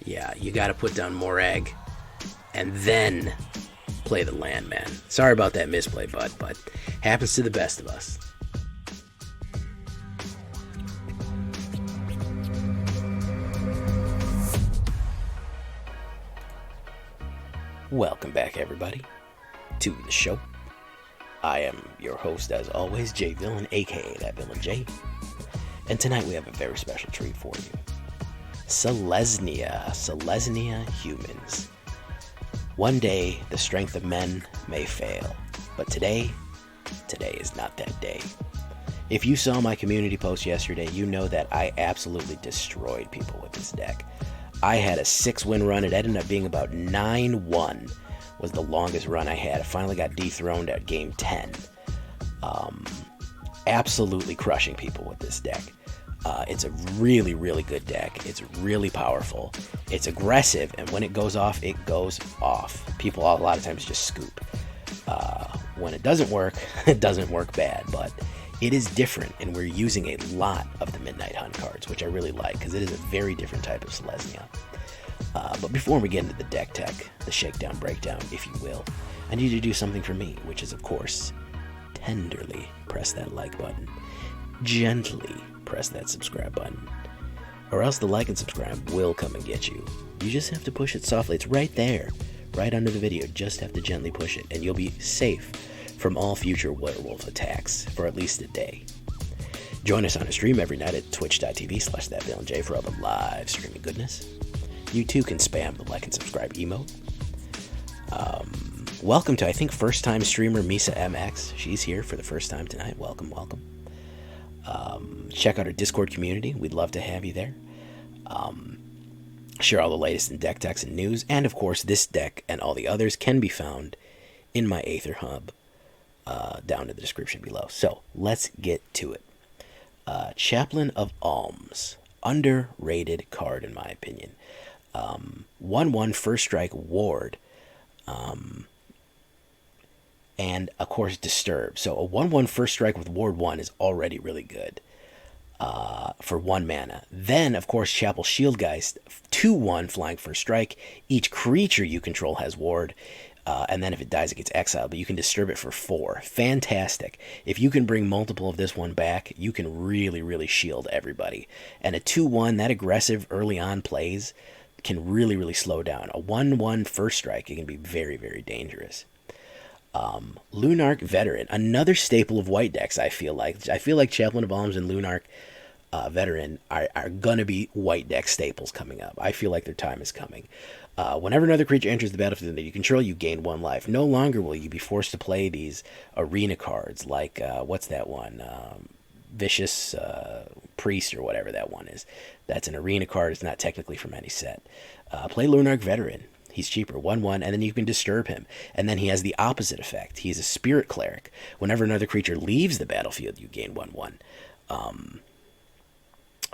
Yeah, you got to put down Morag and then play the land, man. Sorry about that misplay, bud, but happens to the best of us. Welcome back, everybody, to the show. I am your host, as always, Jay Villain, aka That Villain J. And tonight we have a very special treat for you. Selasnya humans. One day, the strength of men may fail, but today is not that day. If you saw my community post yesterday, you know that I absolutely destroyed people with this deck. I had a 6-win run. It ended up being about 9-1 was the longest run I had. I finally got dethroned at game 10. Absolutely crushing people with this deck. It's a really, really good deck. It's really powerful. It's aggressive, and when it goes off, it goes off. People a lot of times just scoop. When it doesn't work, it doesn't work bad, but it is different, and we're using a lot of the Midnight Hunt cards, which I really like, because it is a very different type of Selasnya. But before we get into the deck tech, the shakedown breakdown, if you will, I need you to do something for me, which is, of course, tenderly press that like button. Gently press that subscribe button, or else the like and subscribe will come and get you. You just have to push it softly. It's right there, right under the video. Just have to gently push it, and you'll be safe from all future werewolf attacks for at least a day. Join us on a stream every night at twitch.tv/thatvillainj for all the live streaming goodness. You too can spam the like and subscribe emote. Welcome to, I think, first-time streamer Misa MX. She's here for the first time tonight. Welcome, welcome. Check out our Discord community. We'd love to have you there. Share all the latest in deck techs and news. And, of course, this deck and all the others can be found in my AetherHub down in the description below. So, let's get to it. Chaplain of Alms. Underrated card, in my opinion. 1/1 first strike ward. And, of course, Disturb. So, a 1/1 first strike with ward 1 is already really good for 1 mana. Then, of course, Chapel Shieldgeist, 2/1 flying first strike. Each creature you control has ward. And then if it dies, it gets exiled, but you can disturb it for 4. Fantastic. If you can bring multiple of this one back, you can really, really shield everybody. And a 2/1, that aggressive early on plays can really, really slow down. A 1/1 first strike, it can be very, very dangerous. Lunarch Veteran, another staple of white decks, I feel like. I feel like Chaplain of Alms and Lunarch Veteran are going to be white deck staples coming up. I feel like their time is coming. Whenever another creature enters the battlefield that you control, you gain 1 life. No longer will you be forced to play these arena cards like, what's that one? Vicious Priest or whatever that one is. That's an arena card. It's not technically from any set. Play Lunarch Veteran. He's cheaper, 1/1, and then you can disturb him. And then he has the opposite effect. He's a Spirit Cleric. Whenever another creature leaves the battlefield, you gain 1/1.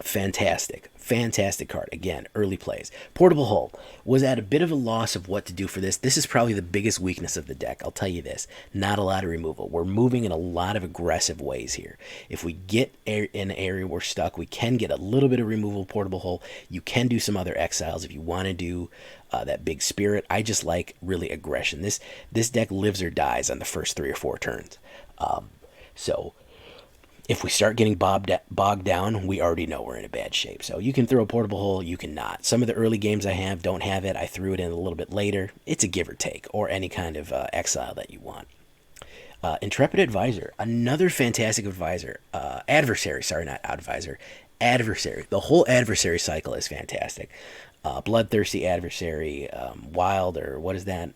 Fantastic. Fantastic card. Again, early plays. Portable Hull was at a bit of a loss of what to do for this. This is probably the biggest weakness of the deck. I'll tell you this. Not a lot of removal. We're moving in a lot of aggressive ways here. If we get in an area we're stuck, we can get a little bit of removal Portable Hull. You can do some other exiles if you want to do that big spirit. I just like really aggression. This deck lives or dies on the first 3 or 4 turns. So if we start getting bogged down, we already know we're in a bad shape. So you can throw a Portable Hull, you cannot. Some of the early games I have don't have it. I threw it in a little bit later. It's a give or take, or any kind of exile that you want. Intrepid Advisor, another fantastic advisor. Adversary, sorry, not advisor. Adversary. The whole adversary cycle is fantastic. Bloodthirsty Adversary, Wild, or what is that?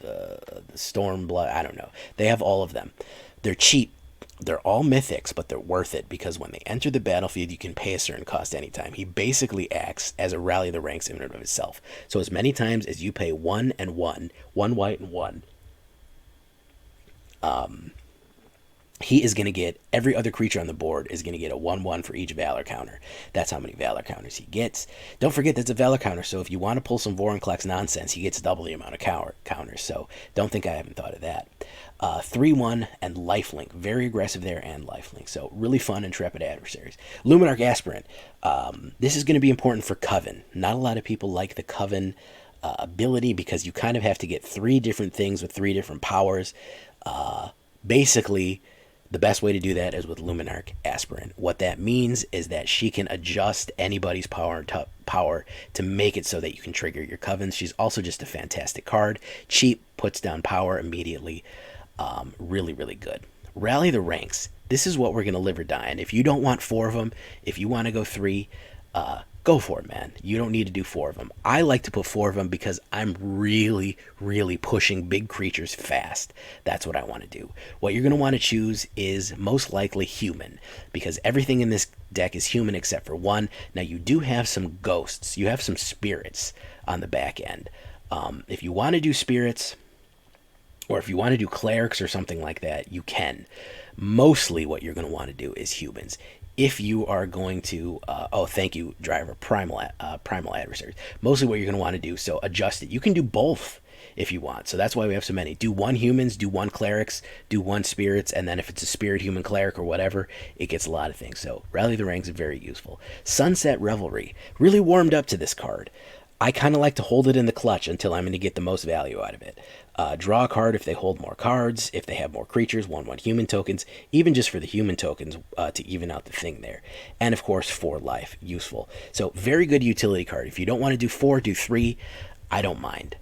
The Storm Blood, I don't know. They have all of them. They're cheap. They're all mythics, but they're worth it because when they enter the battlefield, you can pay a certain cost anytime. He basically acts as a rally the ranks in and of itself. So as many times as you pay 1 and 1, 1 white and 1, he is going to get, every other creature on the board is going to get a 1/1 for each Valor counter. That's how many Valor counters he gets. Don't forget that's a Valor counter, so if you want to pull some Vorinclex nonsense, he gets double the amount of counters, so don't think I haven't thought of that. 3/1 and lifelink, very aggressive there, and lifelink, so really fun Intrepid Adversaries. Luminarch Aspirant, this is going to be important for Coven. Not a lot of people like the Coven ability because you kind of have to get 3 different things with 3 different powers. Basically, the best way to do that is with Luminarch Aspirant. What that means is that she can adjust anybody's power to make it so that you can trigger your Covens. She's also just a fantastic card. Cheap, puts down power immediately. Really, really good. Rally the Ranks. This is what we're going to live or die. And if you don't want 4 of them, if you want to go 3, go for it, man. You don't need to do 4 of them. I like to put 4 of them because I'm really, really pushing big creatures fast. That's what I want to do. What you're going to want to choose is most likely human, because everything in this deck is human except for 1. Now, you do have some ghosts. You have some spirits on the back end. If you want to do spirits, or if you want to do clerics or something like that, you can. Mostly what you're going to want to do is humans. If you are going to, oh, thank you, driver, primal adversaries. Mostly what you're going to want to do, so adjust it. You can do both if you want, so that's why we have so many. Do 1 humans, do 1 clerics, do 1 spirits, and then if it's a spirit, human, cleric, or whatever, it gets a lot of things. So Rally the Ranks is very useful. Sunset Revelry, really warmed up to this card. I kind of like to hold it in the clutch until I'm going to get the most value out of it. Draw a card if they hold more cards, if they have more creatures, 1/1 human tokens, even just for the human tokens to even out the thing there. And of course, 4 life, useful. So very good utility card. If you don't want to do 4, do 3. I don't mind.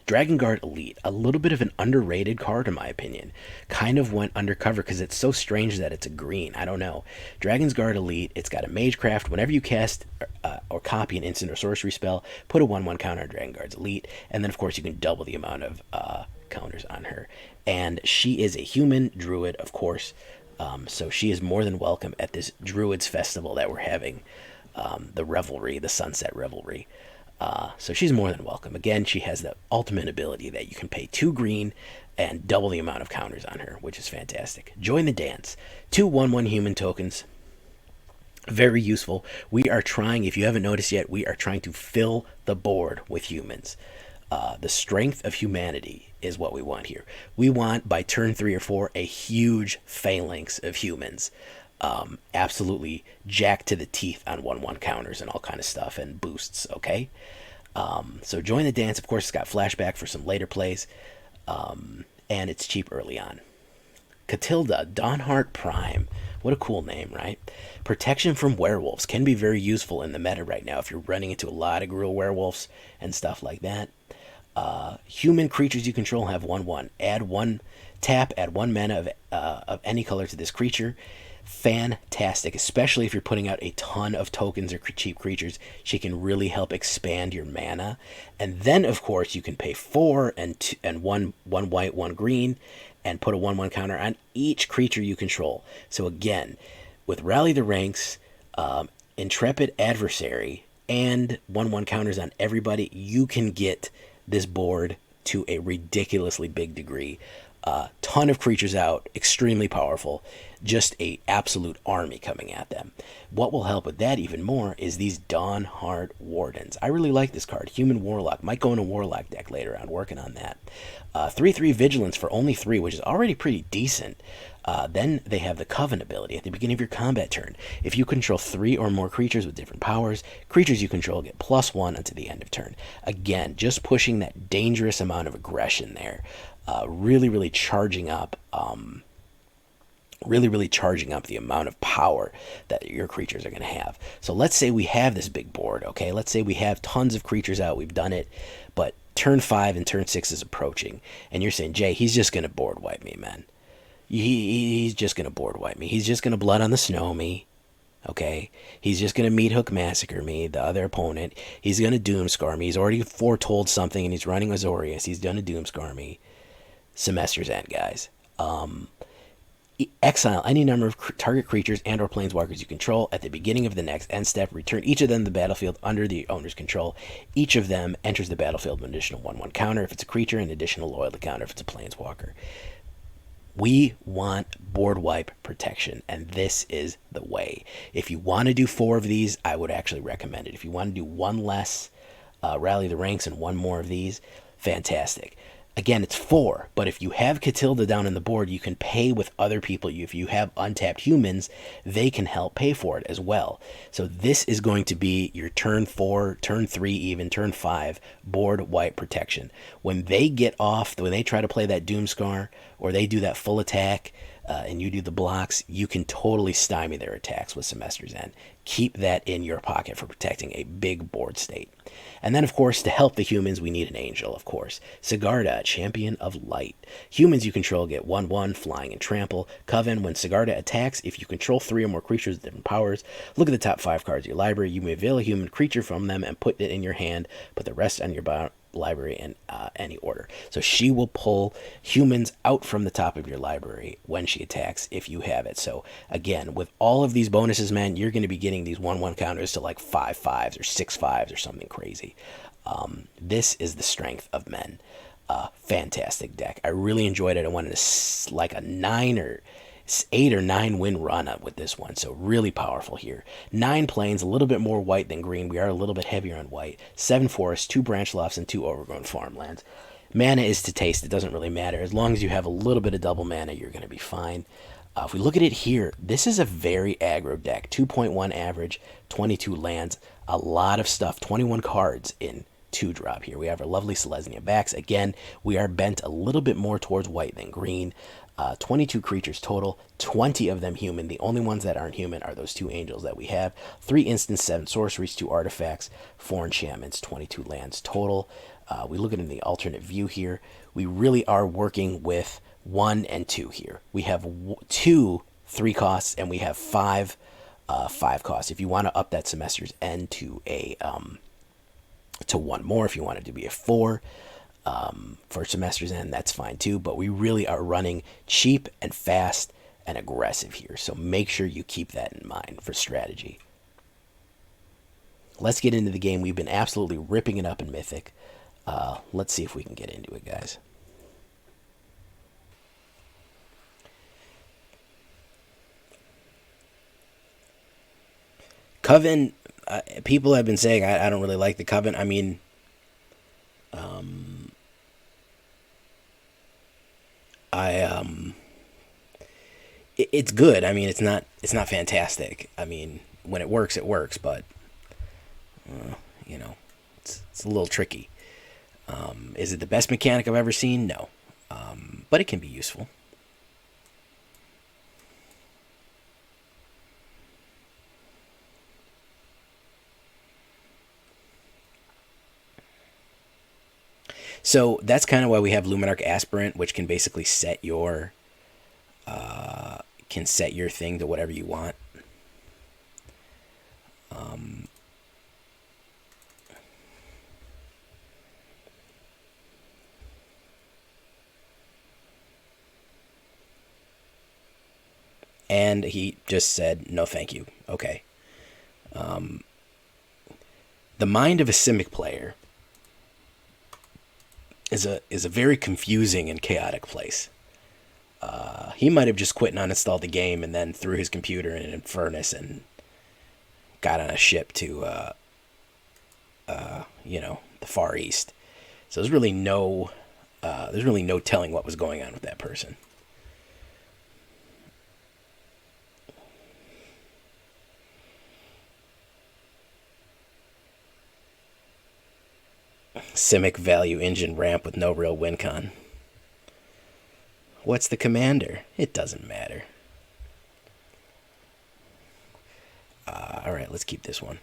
Dragonsguard Elite, a little bit of an underrated card in my opinion. Kind of went undercover because it's so strange that it's a green. I don't know. Dragonsguard Elite, it's got a Magecraft. Whenever you cast or copy an instant or sorcery spell, put a 1/1 counter on Dragonsguard's Elite, and then of course you can double the amount of counters on her. And she is a human druid, of course, so she is more than welcome at this Druids Festival that we're having, the Revelry, the Sunset Revelry. So she's more than welcome. Again, she has the ultimate ability that you can pay 2 green and double the amount of counters on her, which is fantastic. Join the dance. 2 1/1 human tokens. Very useful. We are trying, if you haven't noticed yet, we are trying to fill the board with humans. The strength of humanity is what we want here. We want, by turn 3 or 4, a huge phalanx of humans. Absolutely jacked to the teeth on 1/1 counters and all kind of stuff and boosts, okay? So join the dance. Of course, it's got flashback for some later plays, and it's cheap early on. Katilda, Dawnhart Prime. What a cool name, right? Protection from werewolves can be very useful in the meta right now if you're running into a lot of Gruul werewolves and stuff like that. Human creatures you control have 1/1. Add 1 tap, add 1 mana of any color to this creature. Fantastic, especially if you're putting out a ton of tokens or cheap creatures. She can really help expand your mana. And then of course you can pay 4 and 1 white, 1 green, and put a 1/1 counter on each creature you control. So again, with Rally the Ranks, Intrepid Adversary, and 1/1 counters on everybody, you can get this board to a ridiculously big degree. Ton of creatures out, extremely powerful, just a absolute army coming at them. What will help with that even more is these Dawnhart Wardens. I really like this card. Human Warlock. Might go in a Warlock deck later on, working on that. 3/3 Vigilance for only 3, which is already pretty decent. Then they have the Coven ability at the beginning of your combat turn. If you control 3 or more creatures with different powers, creatures you control get +1 until the end of turn. Again, just pushing that dangerous amount of aggression there. Really charging up, really charging up the amount of power that your creatures are going to have. So let's say we have this big board, okay? Let's say we have tons of creatures out, we've done it, but turn 5 and turn 6 is approaching, and you're saying, Jay, he's just going to board wipe me, man. He's just going to board wipe me. He's just going to Blood on the Snow me. Okay, he's just going to Meat Hook Massacre me, the other opponent. He's going to Doomscar me. He's already foretold something, and he's running Azorius. He's going to Doomscar me. Semester's end, guys. Exile any number of target creatures and or planeswalkers you control at the beginning of the next end step. Return each of them to the battlefield under the owner's control. Each of them enters the battlefield with an additional 1/1 counter if it's a creature, and an additional loyalty counter if it's a planeswalker. We want board wipe protection, and this is the way. If you want to do 4 of these, I would actually recommend it. If you want to do 1 less, rally the ranks, and 1 more of these, fantastic. Again, it's 4, but if you have Katilda down on the board, you can pay with other people. If you have untapped humans, they can help pay for it as well. So this is going to be your turn 4, turn 3, even turn 5 board wipe protection. When they get off, when they try to play that Doomscar, or they do that full attack, and you do the blocks, you can totally stymie their attacks with Semester's End. Keep that in your pocket for protecting a big board state. And then, of course, to help the humans, we need an angel, of course. Sigarda, Champion of Light. Humans you control get 1/1, flying and trample. Coven, when Sigarda attacks, if you control 3 or more creatures with different powers, look at the top 5 cards of your library. You may avail a human creature from them and put it in your hand. Put the rest on your library in any order. So she will pull humans out from the top of your library when she attacks if you have it. So again, with all of these bonuses, man, you're going to be getting these 1/1 counters to like 5/5s or 6/5s or something crazy. This is the strength of men. Fantastic deck. I really enjoyed it. I wanted to like a 8 or 9 win run up with this one, so really powerful here. 9 planes, a little bit more white than green. We are a little bit heavier on white. 7 forests, 2 Branchlofts, and 2 Overgrown Farmlands. Mana is to taste. It doesn't really matter. As long as you have a little bit of double mana, you're going to be fine. If we look at it here, this is a very aggro deck. 2.1 average, 22 lands, a lot of stuff, 21 cards in 2-drop here. We have our lovely Selasnya backs. Again, we are bent a little bit more towards white than green. 22 creatures total, 20 of them human. The only ones that aren't human are those 2 angels that we have. 3 instants, 7 sorceries, 2 artifacts, 4 enchantments, 22 lands total. We look at it in the alternate view here. We really are working with 1 and 2 here. We have 2 3 costs, and we have 5 5 costs. If you want to up that Semester's End to a to 1 more, if you want it to be a 4 for Semester's End, that's fine too. But we really are running cheap and fast and aggressive here, so make sure you keep that in mind for strategy. Let's get into the game. We've been absolutely ripping it up in Mythic. Let's see if we can get into it, guys. Coven, people have been saying I don't really like the Coven. I mean, it's good. I mean, it's not fantastic. I mean, when it works, but you know, it's a little tricky. Is it the best mechanic I've ever seen? No, but it can be useful. So that's kind of why we have Luminarch Aspirant, which can basically set your thing to whatever you want. And he just said, no thank you. Okay. The mind of a Simic player is a very confusing and chaotic place. He might have just quit and uninstalled the game and then threw his computer in an furnace and got on a ship to the Far East. So there's really no telling what was going on with that person. Simic value engine ramp with no real win con. What's the commander? It doesn't matter. Alright, let's keep this one.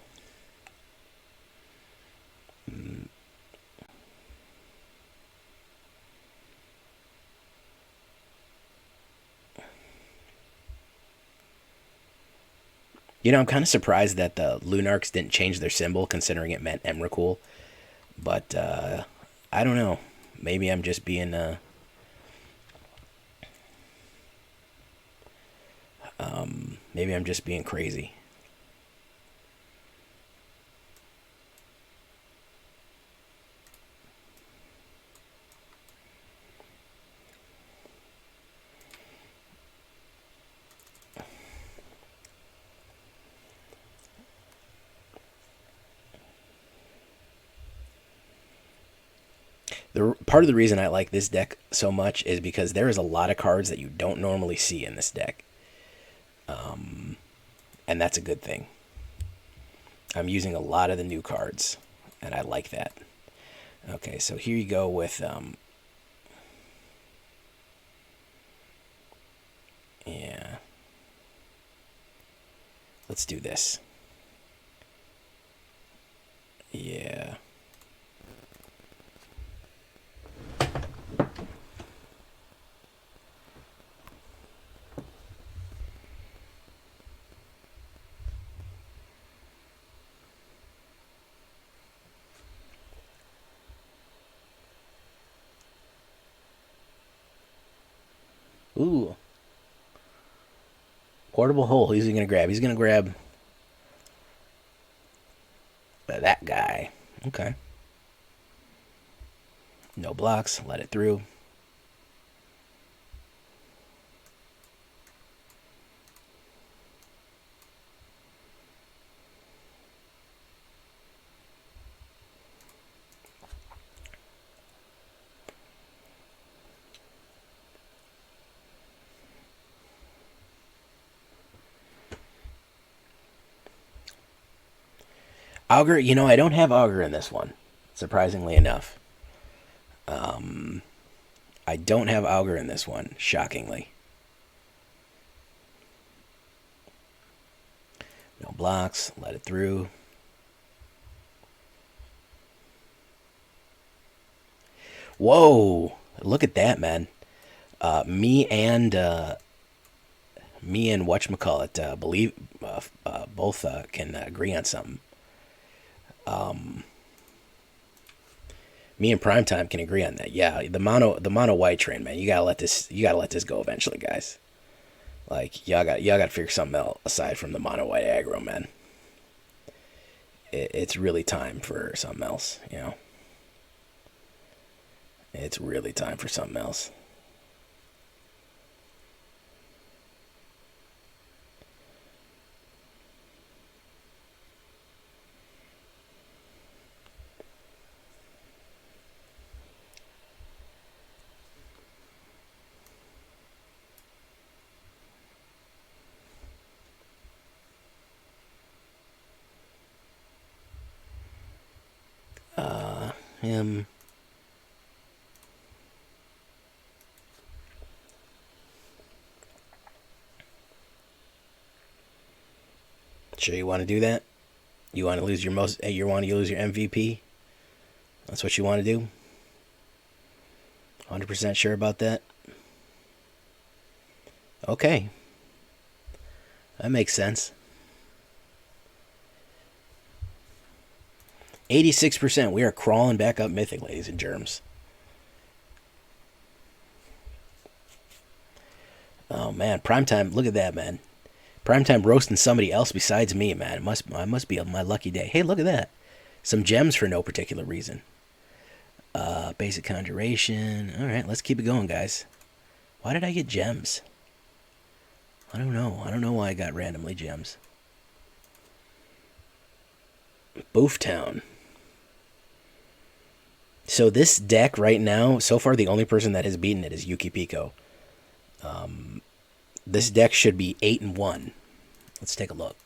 You know, I'm kind of surprised that the Lunarchs didn't change their symbol, considering it meant Emrakul. But, I don't know. Maybe I'm just being, maybe I'm just being crazy. part of the reason I like this deck so much is because there is a lot of cards that you don't normally see in this deck. And that's a good thing. I'm using a lot of the new cards, and I like that. Okay, so here you go with... yeah. Let's do this. Yeah. Ooh. Portable hole. Who's he going to grab? He's going to grab that guy. Okay. No blocks. Let it through. Augur, you know, I don't have Augur in this one, surprisingly enough. I don't have Augur in this one, shockingly. No blocks, let it through. Whoa, look at that, man. Me and whatchamacallit, believe both can agree on something. Me and Primetime can agree on that. Yeah, the mono white train, man. You gotta let this go eventually, guys. Like y'all gotta figure something else aside from the mono white aggro, man. It's really time for something else, you know. It's really time for something else. Him. Sure you want to do that? You want to lose your you want to lose your MVP? That's what you want to do? 100% sure about that? Okay. That makes sense. 86%. We are crawling back up Mythic, ladies and germs. Oh, man. Primetime. Look at that, man. Primetime roasting somebody else besides me, man. It must be my lucky day. Hey, look at that. Some gems for no particular reason. Basic conjuration. All right, let's keep it going, guys. Why did I get gems? I don't know. I don't know why I got randomly gems. Booftown. So this deck right now, so far the only person that has beaten it is Yuki Pico. This deck should be 8-1. Let's take a look.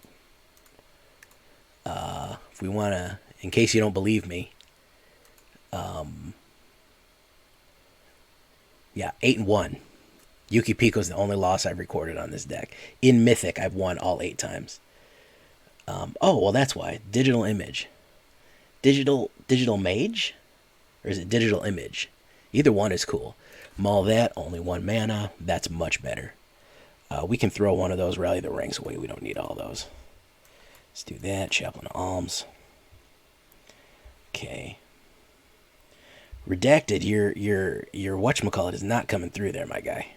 If we want to, in case you don't believe me, yeah, 8-1. Yuki Pico's the only loss I've recorded on this deck. In Mythic, I've won all 8 times. Oh, well, that's why. Digital image. Digital mage? Or is it digital image? Either one is cool. Maul that, only 1 mana. That's much better. We can throw one of those Rally the Ranks away. We don't need all those. Let's do that. Chaplain of Alms. Okay. Redacted, your whatchamacallit is not coming through there, my guy.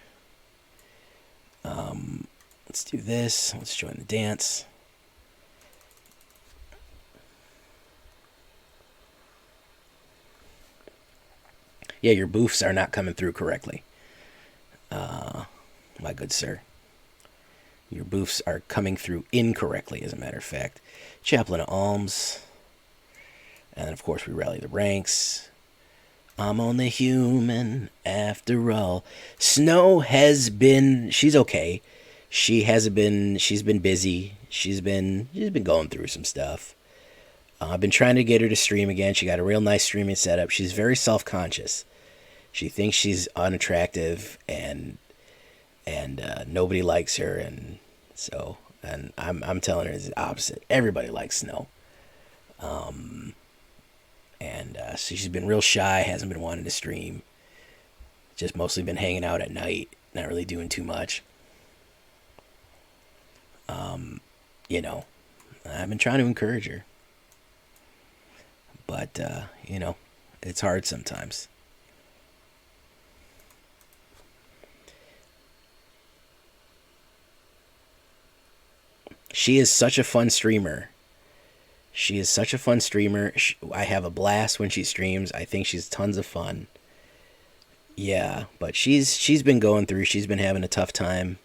Let's do this. Let's join the dance. Yeah, your boofs are not coming through correctly. My good sir. Your boofs are coming through incorrectly, as a matter of fact. Chaplain of Alms. And, of course, we rally the ranks. I'm only human after all. Snow has been. She's okay. She hasn't been. She's been busy. She's been going through some stuff. I've been trying to get her to stream again. She got a real nice streaming setup. She's very self-conscious. She thinks she's unattractive and nobody likes her, and so and I'm telling her it's the opposite. Everybody likes Snow. And so she's been real shy, hasn't been wanting to stream. Just mostly been hanging out at night, not really doing too much. You know, I've been trying to encourage her, but it's hard sometimes. She is such a fun streamer. She is such a fun streamer. I have a blast when she streams. I think she's tons of fun. Yeah, but she's been going through. She's been having a tough time.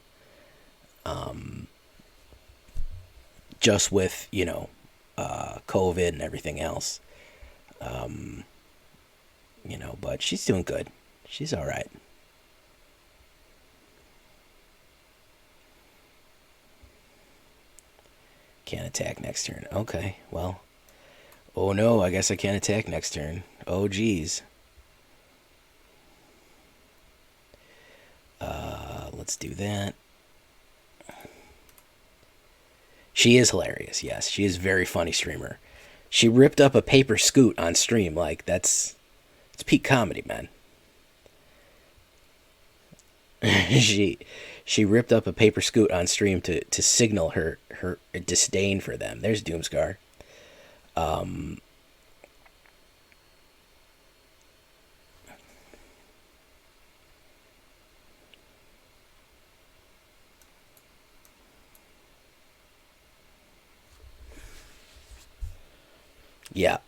Just with COVID and everything else. But she's doing good. She's all right. Can't attack next turn. Okay, well. Oh no, I guess I can't attack next turn. Oh geez. Let's do that. She is hilarious, yes. She is a very funny streamer. She ripped up a paper scoot on stream. Like, it's peak comedy, man. she ripped up a paper scoot on stream to signal her disdain for them. There's Doomscar. Yeah,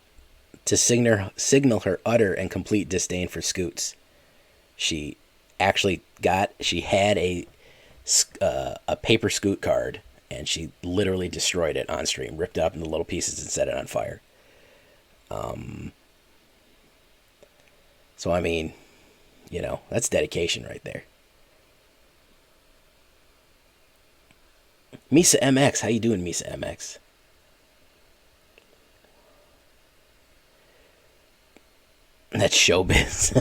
to signal her utter and complete disdain for scoots. She she had a paper scoot card, and she literally destroyed it on stream, ripped it up into little pieces and set it on fire. So I mean, that's dedication right there. Misa MX, how you doing, Misa MX? That's showbiz.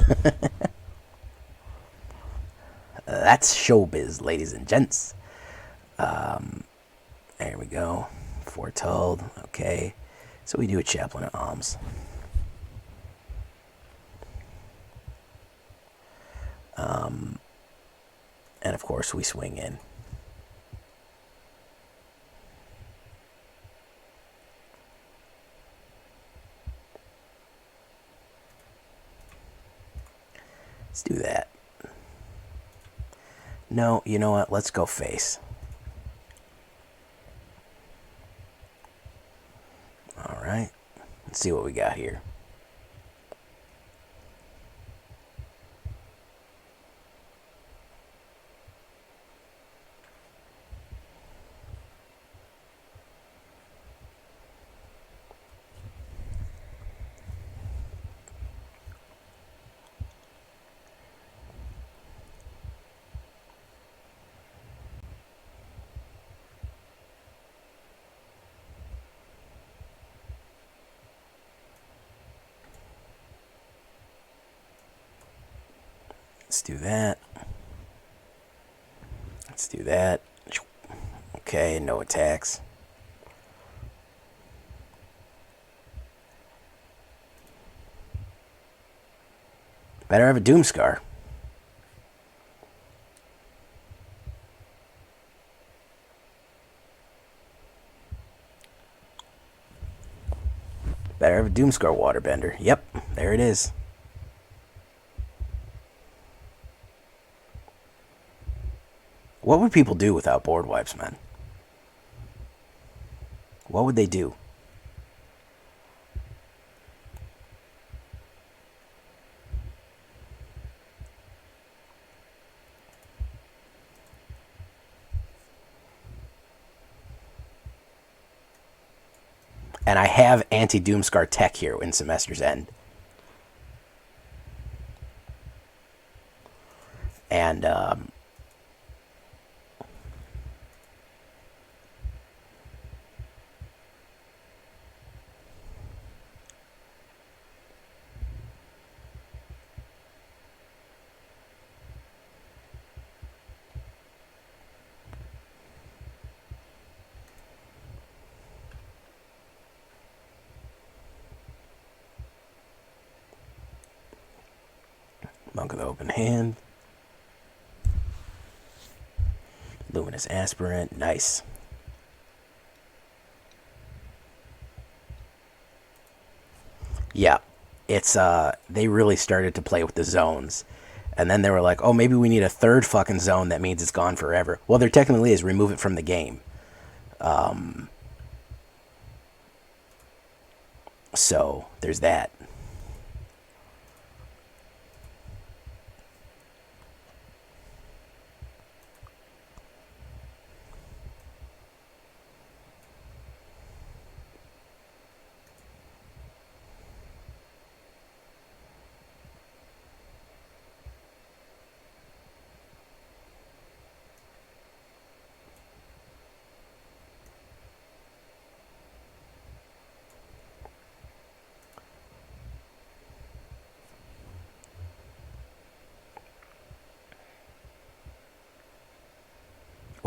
That's showbiz, ladies and gents. There we go. Foretold. Okay. So we do a Chaplain of Alms. And of course we swing in. Let's do that. No, you know what? Let's go face. All right. Let's see what we got here. Let's do that. Let's do that. Okay, no attacks. Better have a Doomscar. Better have a Doomscar Waterbender. Yep, there it is. What would people do without board wipes, man? What would they do? And I have anti-Doomscar tech here in Semester's End. Monk of the Open Hand. Luminarch Aspirant. Nice. Yeah. It's, they really started to play with the zones. And then they were like, oh, maybe we need a third fucking zone that means it's gone forever. Well, there technically is. Remove it from the game. So, there's that.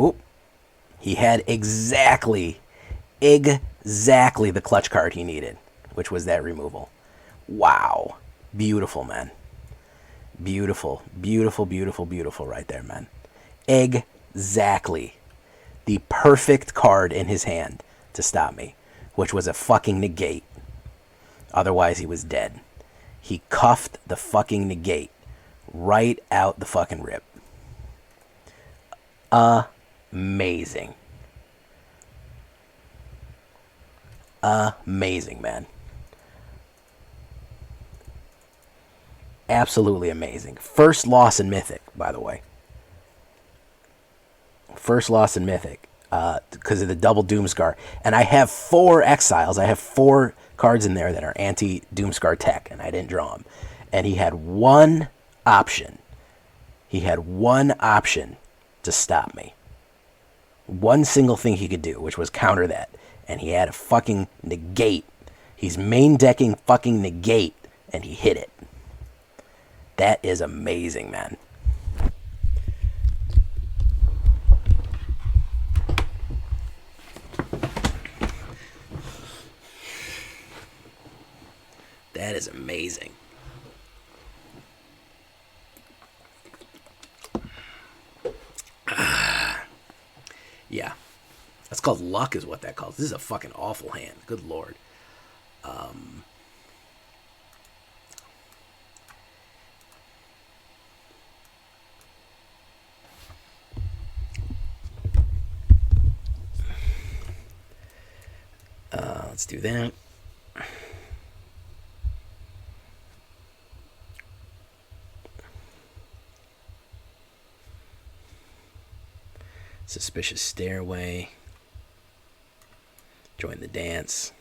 Oh, he had exactly the clutch card he needed, which was that removal. Wow. Beautiful, man. Beautiful, beautiful, beautiful, beautiful right there, man. Exactly. The perfect card in his hand to stop me, which was a fucking negate. Otherwise, he was dead. He cuffed the fucking negate right out the fucking rip. Amazing. Amazing, man. Absolutely amazing. First loss in Mythic, by the way. First loss in Mythic. Because of the double Doomscar. And I have 4 exiles. I have 4 cards in there that are anti-Doomscar tech, and I didn't draw them. And he had one option. He had one option to stop me. One single thing he could do, which was counter that. And he had a fucking negate. He's main decking fucking negate, and he hit it. That is amazing, man. That is amazing. Yeah. That's called luck is what that calls. This is a fucking awful hand. Good lord. Let's do that. Suspicious Stairway. Join the dance.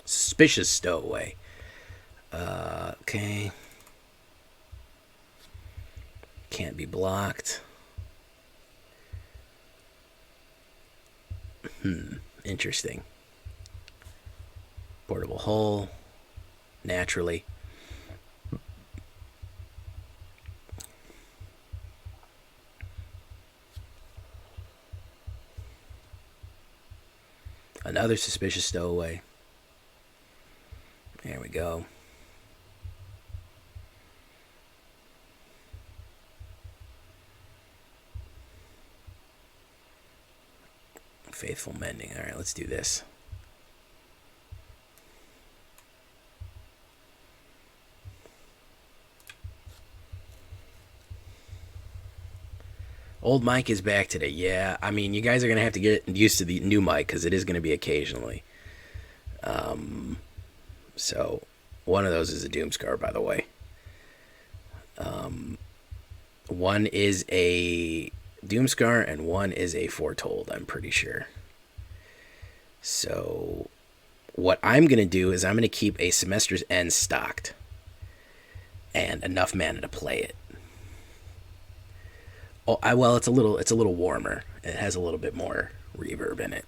Suspicious Stowaway. Okay. Can't be blocked. Interesting. Portable Hole. Naturally. Another Suspicious Stowaway. There we go. Faithful Mending. All right, let's do this. Old Mike is back today. Yeah, I mean, you guys are going to have to get used to the new mic because it is going to be occasionally. So, one of those is a Doomscar, by the way. One is a Doomscar and one is a Foretold, I'm pretty sure. So, what I'm going to do is I'm going to keep a Semester's End stocked and enough mana to play it. Oh, well, it's a little warmer. It has a little bit more reverb in it.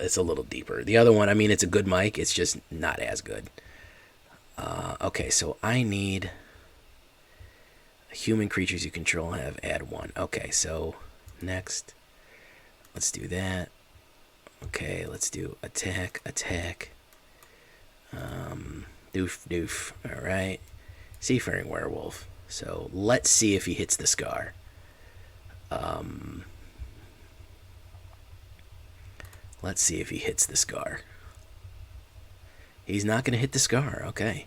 It's a little deeper. The other one, I mean, it's a good mic. It's just not as good. Okay, so I need human creatures you control have add 1. Okay, so next, let's do that. Okay, let's do attack. Doof. All right, Seafaring Werewolf. So let's see if he hits the scar. Let's see if he hits the scar. He's not going to hit the scar. Okay.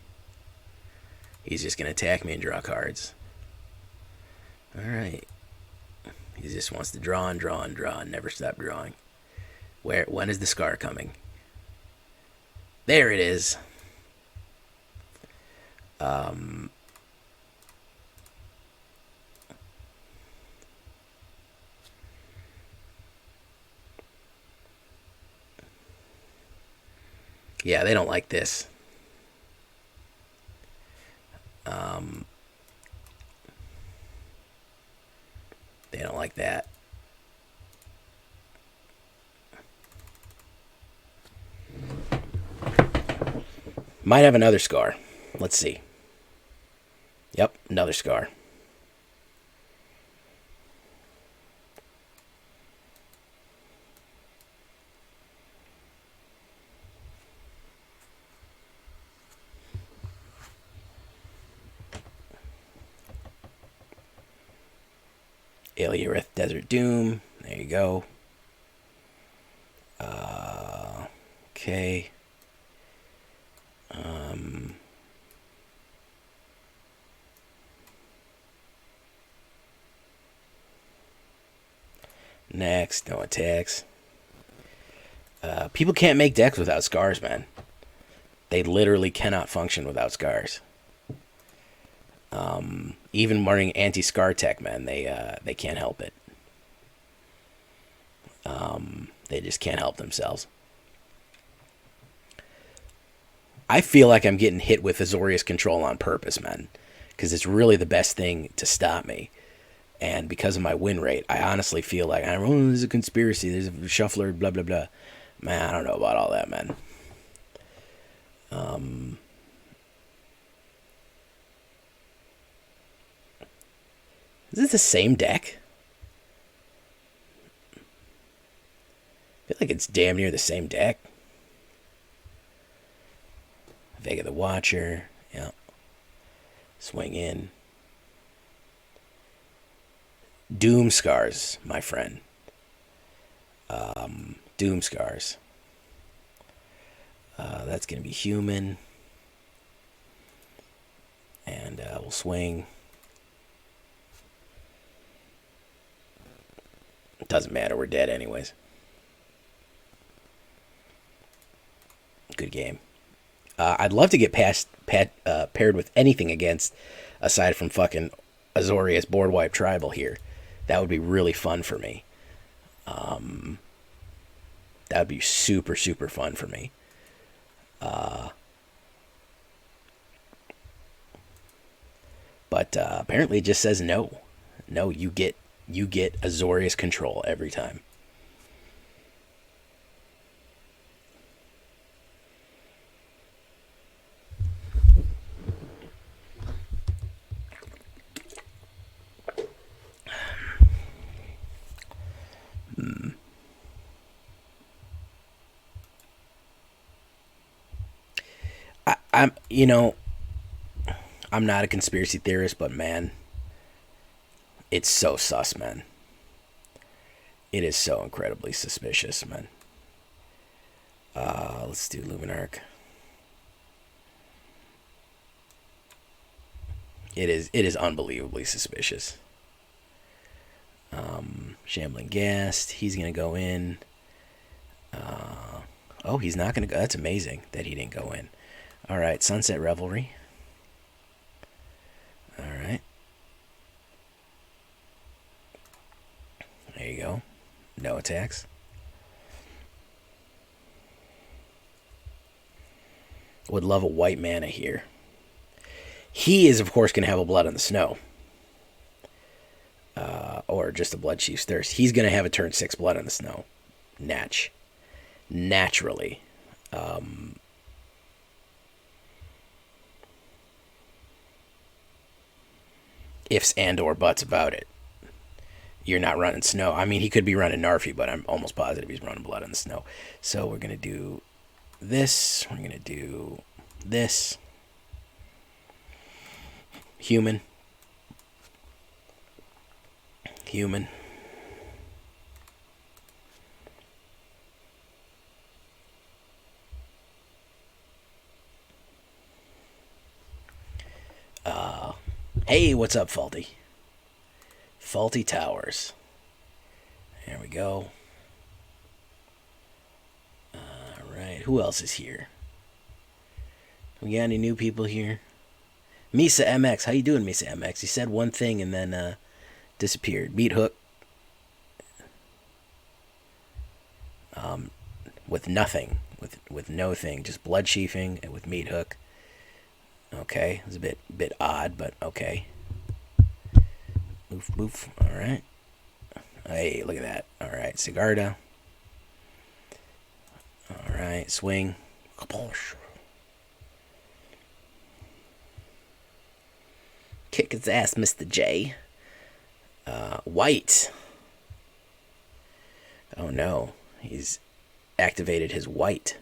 He's just going to attack me and draw cards. All right. He just wants to draw and never stop drawing. When is the scar coming? There it is. Yeah, they don't like this. They don't like that. Might have another scar. Let's see. Yep, another scar. Aliorith Desert Doom. There you go. Okay. Next, no attacks. People can't make decks without scars, man. They literally cannot function without scars. Even running anti-scar tech, man, they can't help it. They just can't help themselves. I feel like I'm getting hit with Azorius Control on purpose, man, because it's really the best thing to stop me. And because of my win rate, I honestly feel like, there's a conspiracy, there's a shuffler, blah, blah, blah. Man, I don't know about all that, man. Is this the same deck? I feel like it's damn near the same deck. Vega the Watcher. Yeah. Swing in. Doom Scars, my friend. Doom Scars. That's going to be human. And we'll swing. It doesn't matter. We're dead anyways. Good game. I'd love to get paired with anything against, aside from fucking Azorius Board Wipe Tribal here. That would be really fun for me. That would be super, super fun for me. But apparently it just says no. No, you get Azorius Control every time. I'm not a conspiracy theorist, but man, it's so sus, man. It is so incredibly suspicious, man. Let's do Luminarch. It is unbelievably suspicious. Shambling Ghast, he's gonna go in. Oh, he's not gonna go. That's amazing that he didn't go in. All right, Sunset Revelry. All right. There you go. No attacks. Would love a white mana here. He is, of course, going to have a Blood on the Snow. Or just a Blood Chief's Thirst. He's going to have a turn 6 Blood on the Snow. Naturally. Ifs and or buts about it. You're not running Snow. I mean, he could be running Narfi, but I'm almost positive he's running Blood on the Snow. So we're going to do this. We're going to do this. Human. Hey, what's up, Faulty? Faulty Towers. There we go. Alright, who else is here? We got any new people here? Misa MX, how you doing, Misa MX? He said one thing and then disappeared. Meat Hook. With nothing. With no thing. Just Blood Chiefing and with Meat Hook. Okay, it's a bit odd, but okay. Boof. Alright. Hey, look at that. Alright, Sigarda. Alright, swing. Kick his ass, Mr. J. White. Oh no, he's activated his white.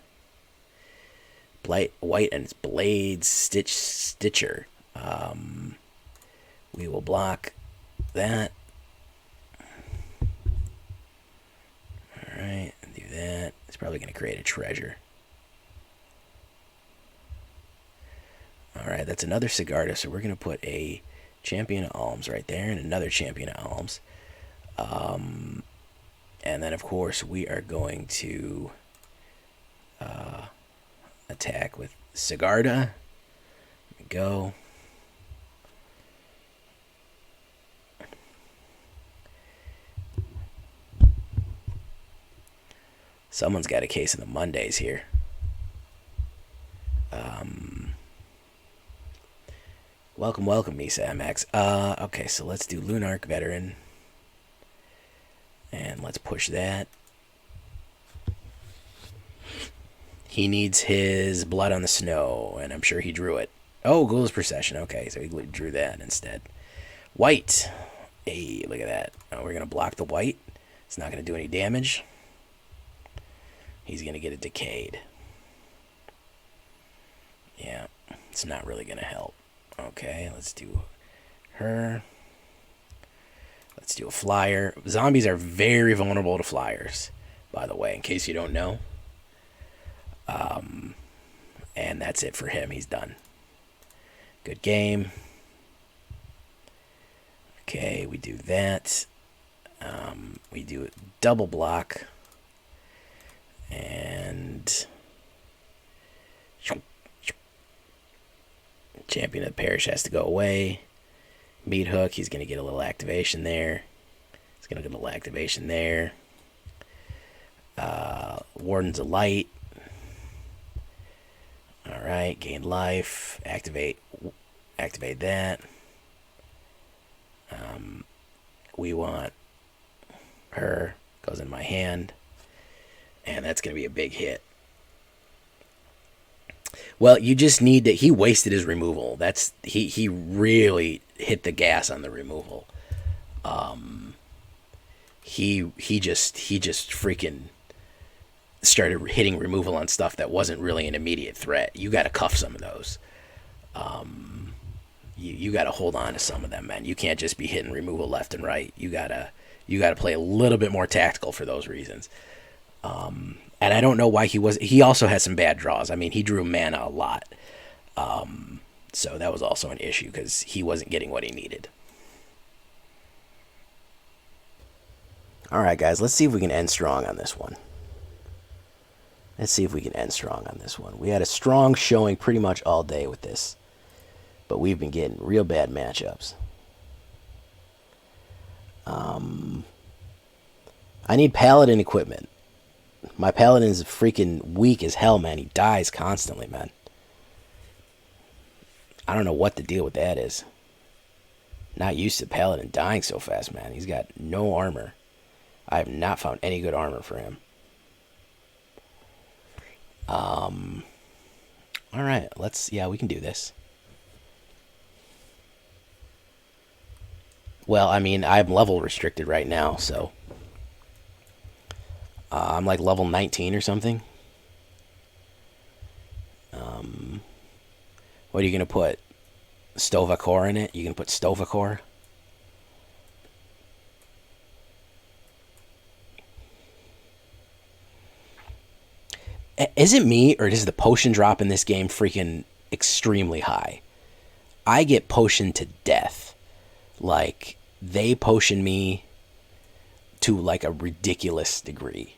White and its Blades Stitcher. We will block that. Alright, do that. It's probably going to create a treasure. Alright, that's another Sigarda, so we're going to put a Champion of Alms right there and another Champion of Alms. And then, of course, we are going to attack with Sigarda. There we go. Someone's got a case of the Mondays here. Welcome, Misa MX. Okay, so let's do Lunarch Veteran. And let's push that. He needs his Blood on the Snow, and I'm sure he drew it. Oh, Ghouls Procession. Okay, so he drew that instead. White. Hey, look at that. Oh, we're going to block the white. It's not going to do any damage. He's going to get it decayed. Yeah, it's not really going to help. Okay, let's do her. Let's do a flyer. Zombies are very vulnerable to flyers, by the way, in case you don't know. And that's it for him. He's done. Good game. Okay, we do that. We do double block. And Champion of the Parish has to go away. Meat Hook, he's going to get a little activation there. He's going to get a little activation there. Wardens of Light. Alright, gain life. Activate that. We want her. Goes in my hand. And that's going to be a big hit. Well, you just need to... He wasted his removal. He really hit the gas on the removal. He just freaking started hitting removal on stuff that wasn't really an immediate threat. You got to cuff some of those. You got to hold on to some of them, man. You can't just be hitting removal left and right. You gotta play a little bit more tactical for those reasons. And I don't know why he also had some bad draws. I mean, he drew mana a lot. So that was also an issue because he wasn't getting what he needed. All right, guys, let's see if we can end strong on this one. We had a strong showing pretty much all day with this, but we've been getting real bad matchups. I need paladin equipment. My paladin's freaking weak as hell, man. He dies constantly, man. I don't know what the deal with that is. Not used to paladin dying so fast, man. He's got no armor. I have not found any good armor for him. Alright, yeah, we can do this. Well, I mean, I'm level restricted right now, so... I'm like level 19 or something. What are you going to put? Stovacor in it? You can put Stovacor? Is it me, or is the potion drop in this game freaking extremely high? I get potioned to death. Like, they potion me to like a ridiculous degree.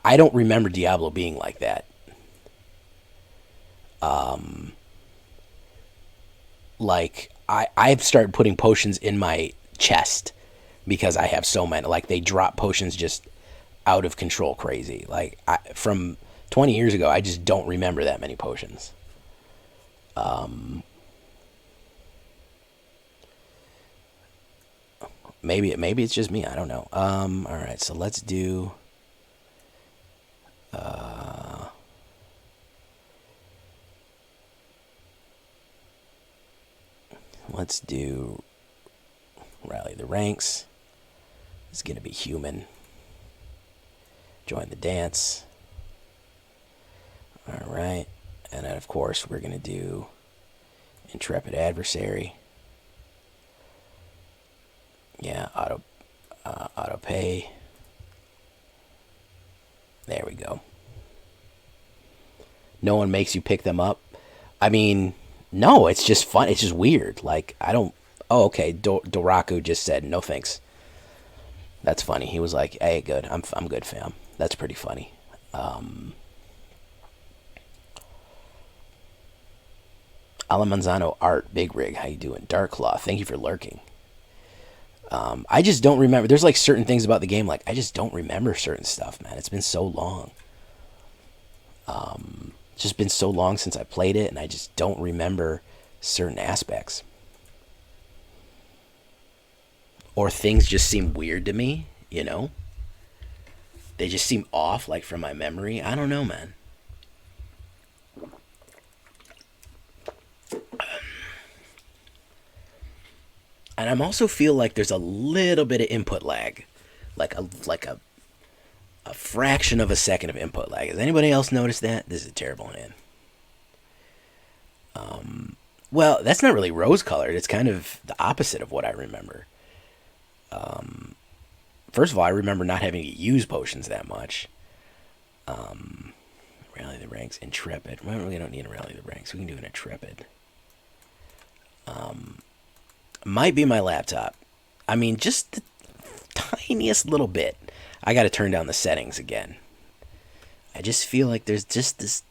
I don't remember Diablo being like that. Like, I've started putting potions in my chest because I have so many. Like, they drop potions just out of control crazy. Like, from 20 years ago, I just don't remember that many potions. Maybe it's just me. I don't know. All right, so let's do... let's do rally the ranks. It's going to be human. Join the dance. All right. And then, of course, we're going to do Intrepid Adversary. Yeah, auto pay. There we go. No one makes you pick them up. I mean, no, it's just fun. It's just weird. Like, I don't... Oh, okay. Doraku just said, no thanks. That's funny. He was like, hey, good. I'm good, fam. That's pretty funny. Alamanzano Art, Big Rig, how you doing? Dark Claw, thank you for lurking. I just don't remember. There's like certain things about the game, like I just don't remember certain stuff, man. It's been so long. It's just been so long since I played it, and I just don't remember certain aspects. Or things just seem weird to me, you know? They just seem off, like, from my memory. I don't know, man. And I also feel like there's a little bit of input lag. Like a fraction of a second of input lag. Has anybody else noticed that? This is a terrible hand. Well, that's not really rose-colored. It's kind of the opposite of what I remember. First of all, I remember not having to use potions that much. Rally the ranks, Intrepid. We really don't need to rally the ranks. We can do an Intrepid. Might be my laptop. I mean, just the tiniest little bit. I got to turn down the settings again. I just feel like there's just this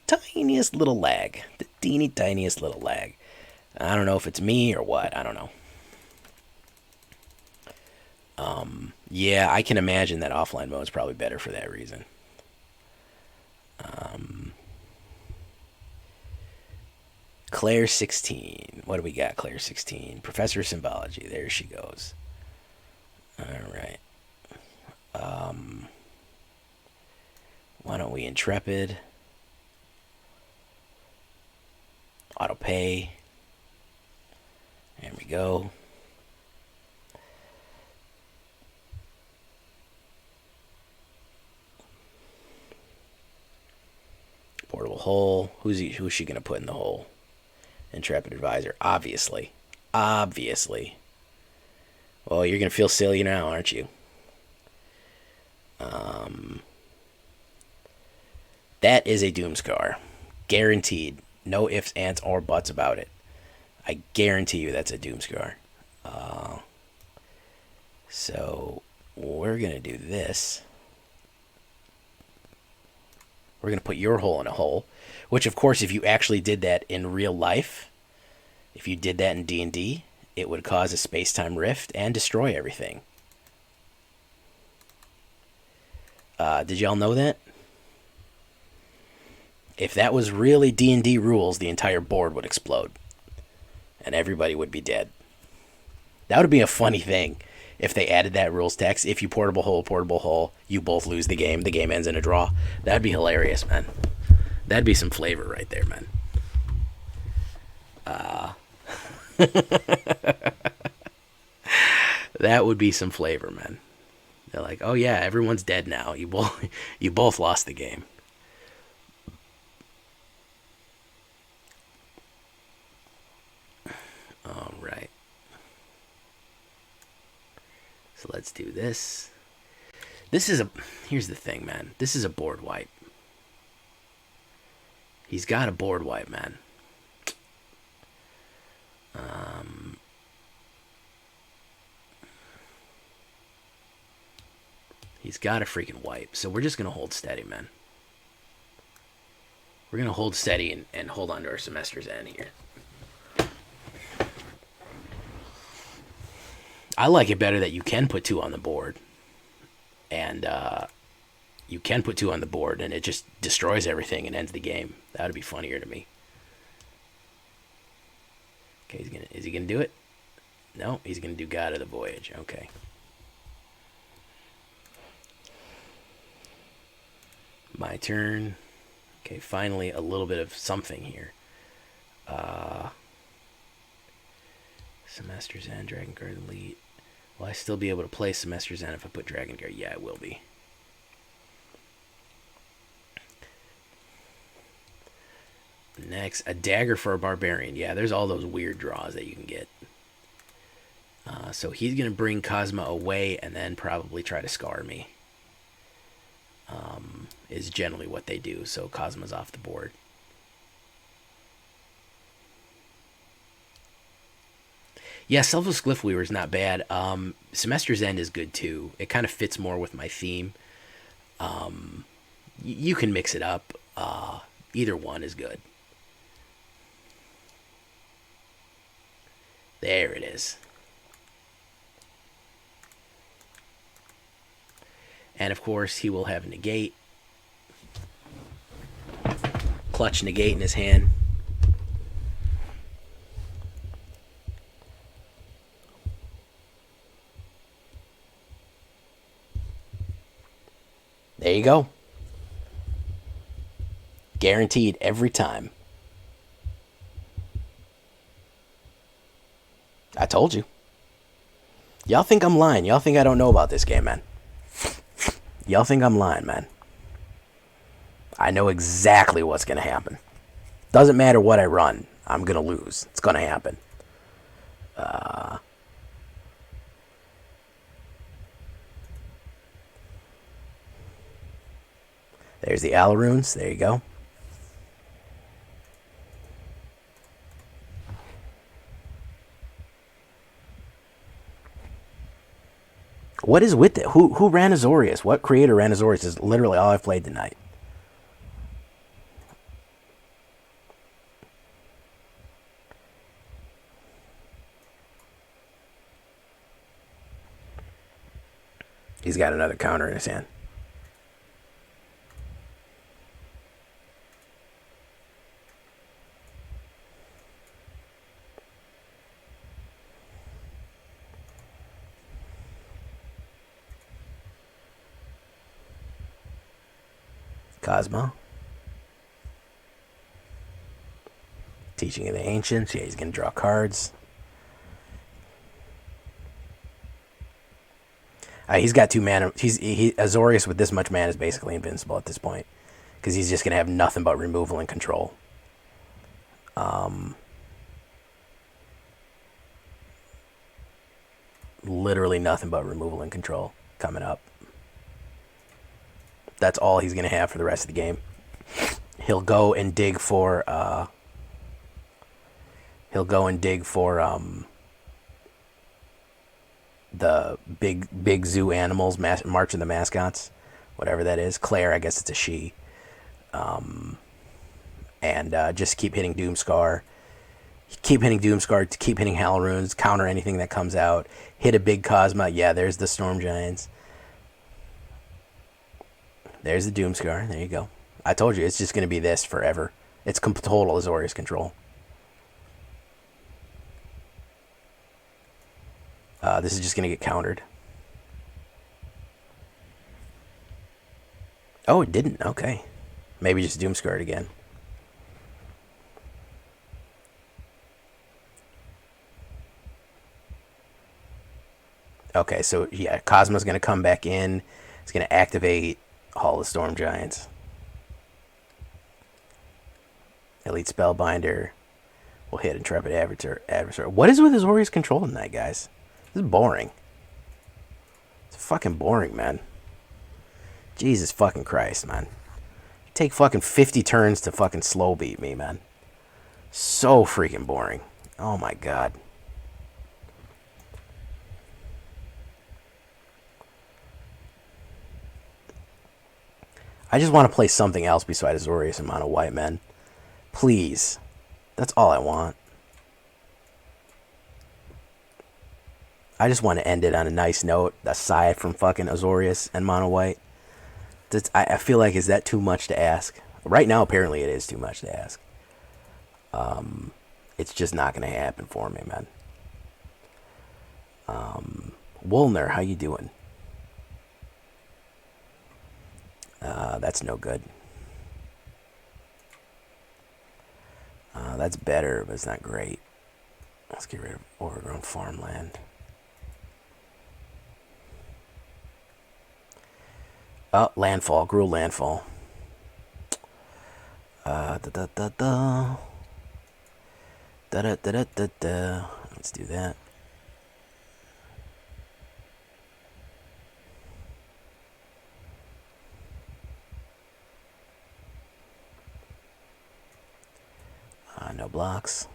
tiniest little lag. The teeny tiniest little lag. I don't know if it's me or what. I don't know. Yeah, I can imagine that offline mode is probably better for that reason. Claire 16. What do we got, Claire 16? Professor of Symbology. There she goes. Alright. Why don't we Intrepid? Auto pay. There we go. Portable hole. Who's she gonna put in the hole? Intrepid Advisor. Obviously. Obviously. Well, you're gonna feel silly now, aren't you? That is a Doomscar. Guaranteed. No ifs, ands, or buts about it. I guarantee you that's a Doomscar. So, we're gonna do this. We're going to put your hole in a hole. Which, of course, if you actually did that in real life, if you did that in D&D, it would cause a space-time rift and destroy everything. Did y'all know that? If that was really D&D rules, the entire board would explode. And everybody would be dead. That would be a funny thing if they added that rules text. If you portable hole, you both lose the game ends in a draw. That'd be hilarious, man. That'd be some flavor right there, man. That would be some flavor, man. They're like, oh yeah, everyone's dead now. You both lost the game. All right. So let's do this. Here's the thing, man. This is a board wipe. He's got a board wipe, man. He's got a freaking wipe. So we're just going to hold steady, man. We're going to hold steady and hold on to our semester's end here. I like it better that you can put 2 on the board. And you can put 2 on the board and it just destroys everything and ends the game. That would be funnier to me. Okay, is he going to do it? No, he's going to do God of the Voyage. Okay. My turn. Okay, finally a little bit of something here. Semester's End, Dragonsguard Elite. Will I still be able to play Semester's End if I put Dragonsguard? Yeah, I will be. Next, a dagger for a barbarian. Yeah, there's all those weird draws that you can get. So he's going to bring Cosma away and then probably try to scar me. Is generally what they do. So Cosma's off the board. Yeah, Selfless Glyphweaver is not bad. Semester's End is good too. It kind of fits more with my theme. You can mix it up. Either one is good. There it is. And of course, he will have Negate. Clutch Negate in his hand. There you go. Guaranteed every time. I told you. Y'all think I'm lying. Y'all think I don't know about this game, man. Y'all think I'm lying, man. I know exactly what's going to happen. Doesn't matter what I run. I'm going to lose. It's going to happen. There's the Alarunes. There you go. What is with it? Who ran Azorius? What creator ran Azorius is literally all I've played tonight. He's got another counter in his hand. Cosmo. Teaching of the Ancients. Yeah, he's going to draw cards. He's got 2 mana. Azorius with this much mana is basically invincible at this point. Because he's just going to have nothing but removal and control. Literally nothing but removal and control coming up. That's all he's going to have for the rest of the game. He'll go and dig for the big zoo animals, March of the Mascots, whatever that is. Claire, I guess it's a she. And just keep hitting Doomscar. Keep hitting Doomsguard, keep hitting Hell Runes, counter anything that comes out. Hit a big Cosma. Yeah, there's the Storm Giants. There's the Doomsguard. There you go. I told you, it's just going to be this forever. It's total Azorius control. This is just going to get countered. Oh, it didn't. Okay. Maybe just Doomsguard again. Okay, so yeah, Cosmo's going to come back in. It's going to activate Hall of Storm Giants. Elite Spellbinder. We'll hit Intrepid Adversary. What is with Azorius control tonight, guys? This is boring. It's fucking boring, man. Jesus fucking Christ, man. Take fucking 50 turns to fucking slow beat me, man. So freaking boring. Oh my god. I just want to play something else besides Azorius and Mono White, man. Please. That's all I want. I just want to end it on a nice note, aside from fucking Azorius and Mono White. I feel like, is that too much to ask? Right now, apparently it is too much to ask. It's just not going to happen for me, man. Woolner, how you doing? That's no good. That's better, but it's not great. Let's get rid of Overgrown Farmland. Oh, landfall. Gruul landfall. Let's do that. No blocks.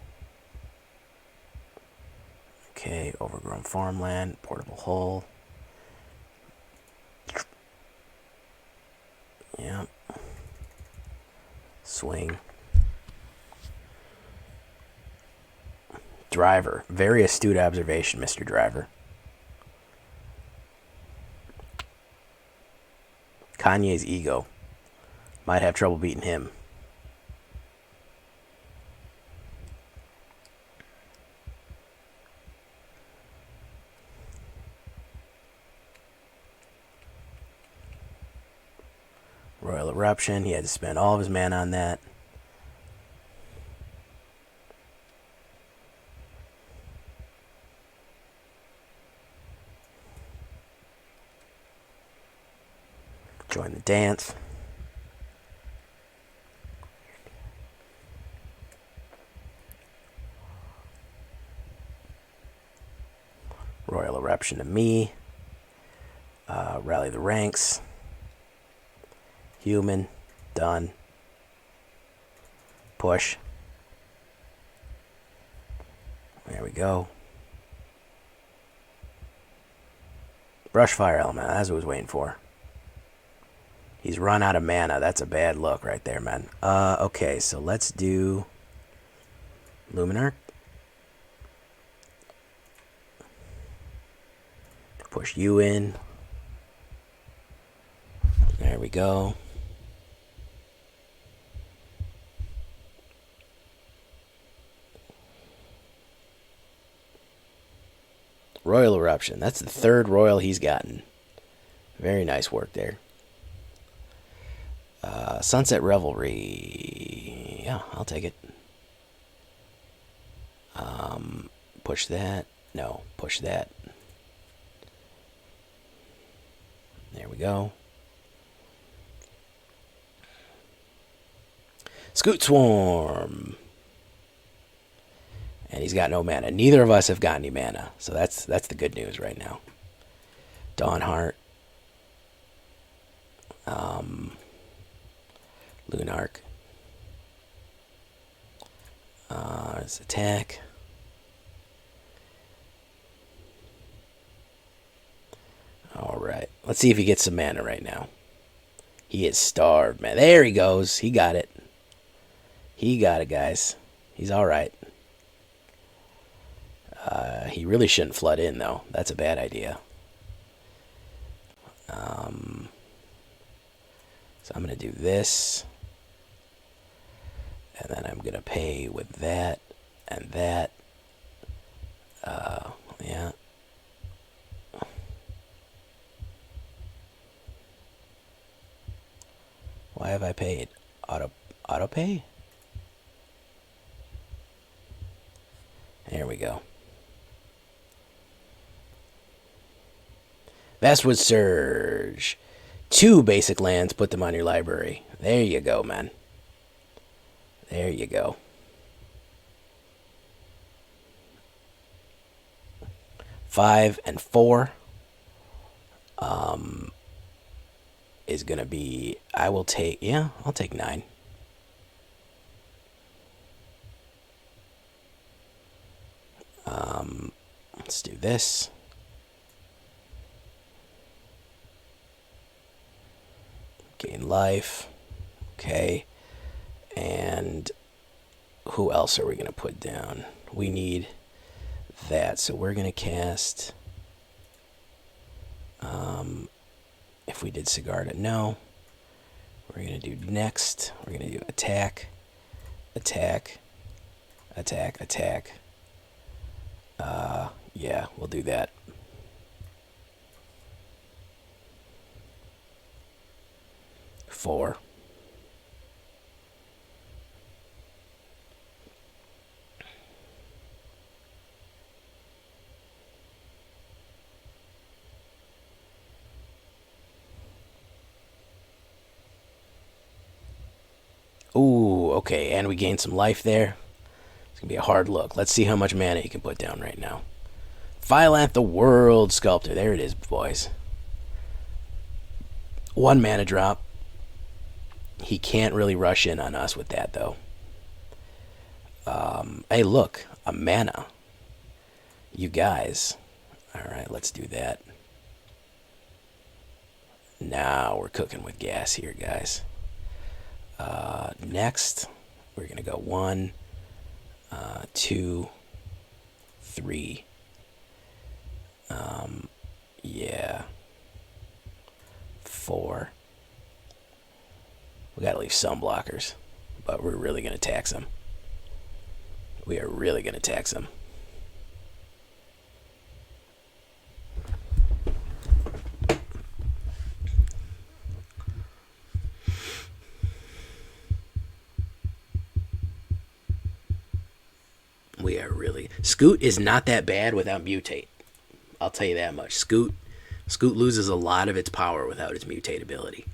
Okay, Overgrown Farmland, Portable Hull. Yeah. Swing. Driver. Very astute observation, Mr. Driver. Kanye's ego. Might have trouble beating him. Royal Eruption. He had to spend all of his mana on that. Join the dance. Royal Eruption to me. Rally the ranks. Human. Done. Push. There we go. Brushfire Element. That's what I was waiting for. He's run out of mana. That's a bad look right there, man. Okay, so let's do Luminarch. Push you in. There we go. Royal Eruption. That's the third Royal he's gotten. Very nice work there. Sunset Revelry. Yeah, I'll take it. Push that. No, push that. There we go. Scoot Swarm. And he's got no mana. Neither of us have got any mana. So that's the good news right now. Dawnhart. Lunarch. Let's attack. Alright. Let's see if he gets some mana right now. He is starved, man. There he goes. He got it. He got it, guys. He's alright. He really shouldn't flood in, though. That's a bad idea. So I'm going to do this. And then I'm going to pay with that and that. Yeah. Why have I paid? Auto pay? There we go. Vastwood Surge. 2 basic lands, put them on your library. There you go, man. There you go. Five and 4 is going to be, I will take, yeah, I'll take 9. Let's do this. Gain life. Okay. And who else are we going to put down? We need that. So we're going to cast... if we did Sigarda, no. We're going to do next. We're going to do attack. Attack. Attack. Attack. Yeah, we'll do that. Four. Ooh, okay, and we gained some life there. It's going to be a hard look. Let's see how much mana he can put down right now. Villath the World Sculptor. There it is, boys. 1 mana drop. He can't really rush in on us with that, though. Hey, look. A mana. You guys. Alright, let's do that. Now we're cooking with gas here, guys. Next, we're going to go 1, 2, 3. Yeah. 4. We got to leave some blockers, but we're really going to tax them. We are really going to tax them. We are really... Scoot is not that bad without mutate. I'll tell you that much. Scoot loses a lot of its power without its mutate ability.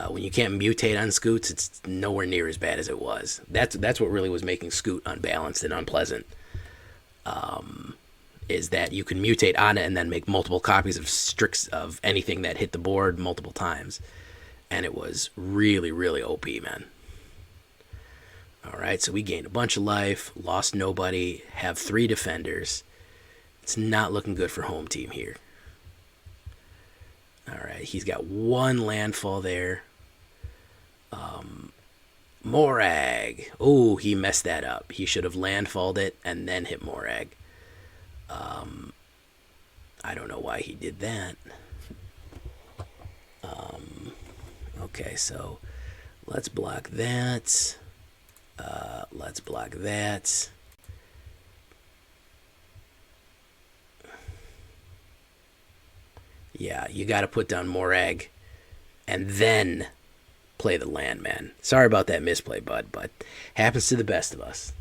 When you can't mutate on Scoots, it's nowhere near as bad as it was. That's what really was making Scoot unbalanced and unpleasant. Is that you can mutate on it and then make multiple copies of Strix of anything that hit the board multiple times. And it was really, really OP, man. Alright, so we gained a bunch of life, lost nobody, have 3 defenders. It's not looking good for home team here. Alright, he's got 1 landfall there. Morag. Oh, he messed that up. He should have landfalled it and then hit Morag. I don't know why he did that. Okay, so let's block that. Let's block that. Yeah, you got to put down Morag and then play the land, man. Sorry about that misplay, bud, but happens to the best of us.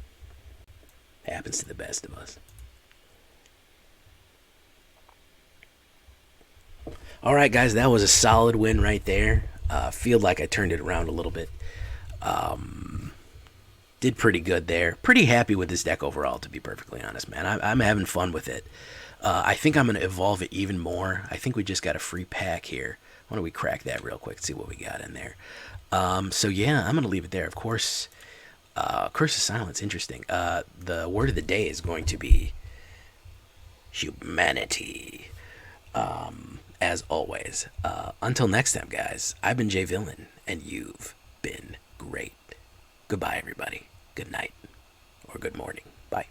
Happens to the best of us. All right, guys, that was a solid win right there. Feel like I turned it around a little bit. Did pretty good there. Pretty happy with this deck overall, to be perfectly honest, man. I'm having fun with it. I think I'm going to evolve it even more. I think we just got a free pack here. Why don't we crack that real quick, see what we got in there. So, yeah, I'm going to leave it there. Of course, Curse of Silence, interesting. The word of the day is going to be humanity. As always. Until next time, guys, I've been Jay Villain, and you've been great. Goodbye, everybody. Good night or good morning. Bye.